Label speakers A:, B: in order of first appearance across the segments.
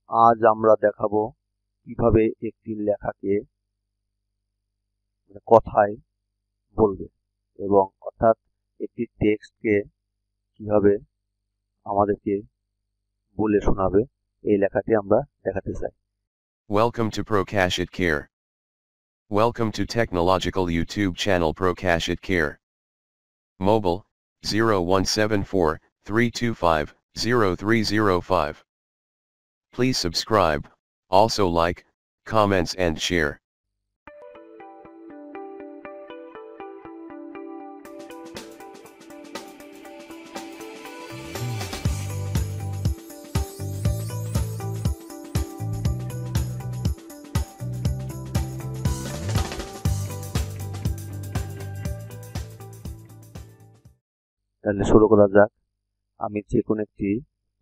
A: আজ আমরা দেখাবো কিভাবে একটি লেখাকে কথায় বলবে এবং অর্থাৎ একটি টেক্সটকে কিভাবে আমাদেরকে বলে শোনাবে এই লেখাটি আমরা দেখাতে চাই।
B: Welcome to PROKASH IT CARE. Welcome to technological YouTube channel PROKASH IT CARE. Mobile 0174 325 0305. Please subscribe, also like, comments and share.
A: তাহলে শুরু করা যাক। আমি যে কোনো একটি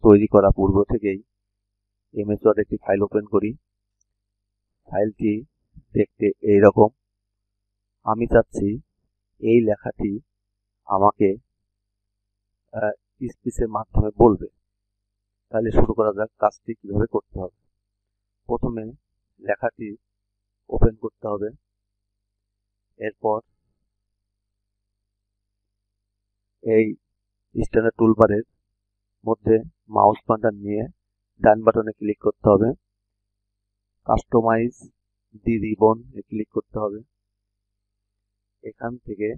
A: তৈরি করা পূর্ব থেকেই এমএস ওয়ার্ড একটি ফাইল ওপেন করি। ফাইলটি দেখতে এইরকম। আমি চাচ্ছি এই লেখাটি আমাকে স্পিচের মাধ্যমে বলবে। তাহলে শুরু করা যাক কাজটি কিভাবে করতে হবে। প্রথমে লেখাটি ওপেন করতে হবে। এরপর এই স্ট্যান্ডার্ড টুলবারের মধ্যে মাউস পয়েন্টার নিয়ে ডান বাটনে ক্লিক করতে হবে। কাস্টমাইজ দি রিবন এ ক্লিক করতে হবে। এখান থেকে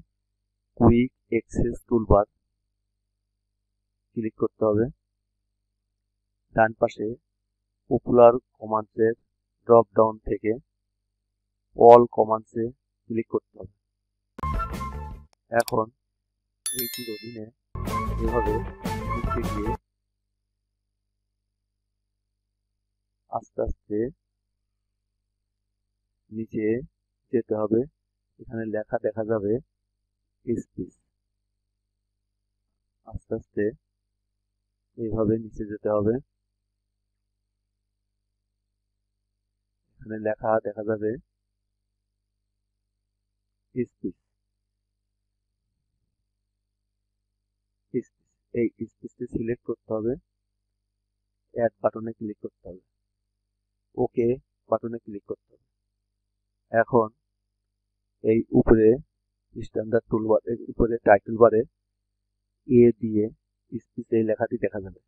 A: কুইক অ্যাক্সেস টুলবার ক্লিক করতে হবে। ডান পাশে পপুলার কমান্ডসের ড্রপ ডাউন থেকে অল কমান্ডসে ক্লিক করতে হবে। এখন এইটির অধীনে এভাবে নিচে গিয়ে আস্তে আস্তে নিচে যেতে হবে। এখানে লেখা দেখা যাবে স্পিচ। আস্তে আস্তে এইভাবে নিচে যেতে হবে। এখানে লেখা দেখা যাবে স্পিচ। এই স্পিচটি সিলেক্ট করতে হবে। অ্যাড বাটনে ক্লিক করতে হবে। ওকে বাটনে ক্লিক করতে হবে। এখন এই উপরে স্ট্যান্ডার্ড টুলবার এর উপরে টাইটেল বারে এ দিয়ে স্পিচ এই লেখাটি দেখা যাবে।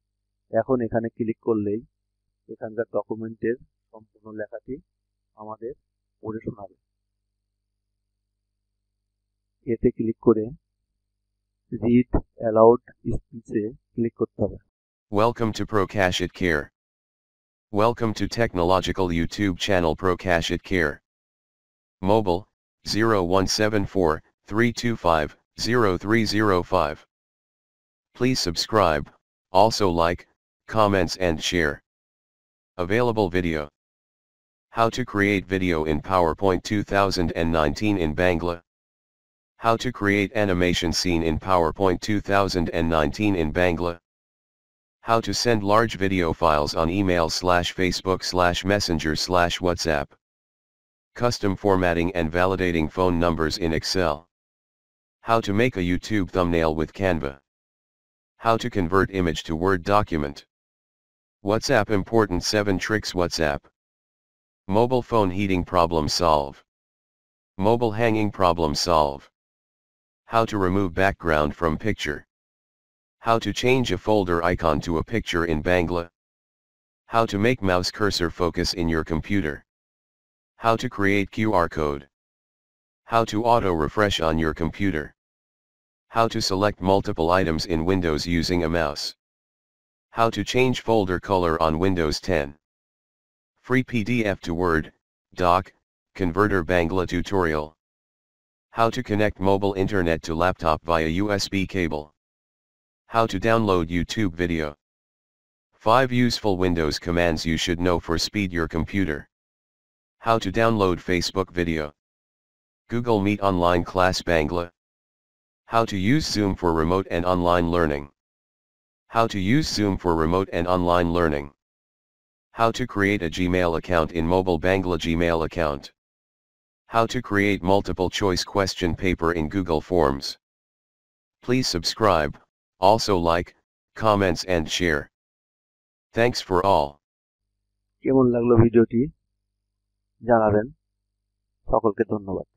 A: এখন এখানে ক্লিক করলেই এখানকার ডকুমেন্টের সম্পূর্ণ লেখাটি আমাদের পড়ে শোনাবে। এতে ক্লিক করে রিড অ্যালাউড স্পিচে ক্লিক করতে হবে।
B: Welcome to PROKASH IT CARE. Welcome to technological YouTube channel PROKASH IT CARE. Mobile 0174 325 0305. Please subscribe, also like, comments and share. Available video. How to create video in PowerPoint 2019 in Bangla. How to create animation scene in PowerPoint 2019 in Bangla. How to send large video files on email/Facebook/Messenger/WhatsApp. Custom formatting and validating phone numbers in Excel. How to make a YouTube thumbnail with Canva. How to convert image to Word document. WhatsApp important 7 tricks WhatsApp. Mobile phone heating problem solve. Mobile hanging problem solve. How to remove background from picture. How to change a folder icon to a picture in Bangla. How to make mouse cursor focus in your computer. How to create QR code. How to auto refresh on your computer. How to select multiple items in Windows using a mouse. How to change folder color on Windows 10. Free PDF to Word, Doc, Converter Bangla tutorial. How to connect mobile internet to laptop via USB cable. How to download YouTube video. 5 useful Windows commands you should know for speed your computer. How to download Facebook video. Google Meet online class Bangla. How to use Zoom for remote and online learning. How to use Zoom for remote and online learning. How to create a Gmail account in mobile Bangla Gmail account. How to create multiple choice question paper in Google Forms. Please subscribe, also like, comments and share. Thanks for all.
A: কেমন লাগলো ভিডিওটি জানাবেন। সকলকে ধন্যবাদ।